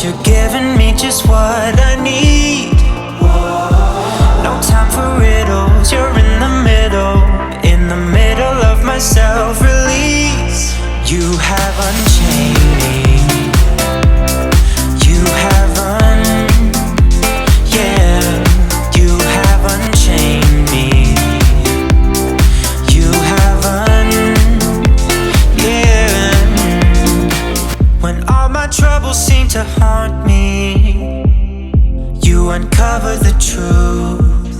but you're giving me just what I need. No time for riddles, you're in the middle of my self-release. You have unchained me. You haven't, yeah, you have unchained me. You haven't, yeah. When all my troubles seem to haunt me, you uncover the truth.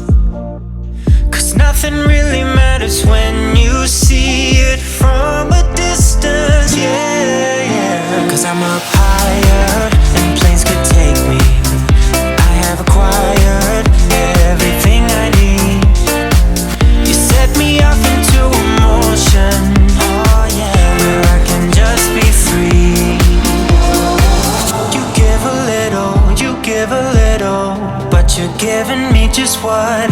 'Cause nothing really matters when you see it from a distance, yeah, yeah. 'Cause I'm up higher and planes could take me. I have acquired everything I need. You set me up into emotion, oh yeah, where I can just be free. You give a little, but you're giving me just what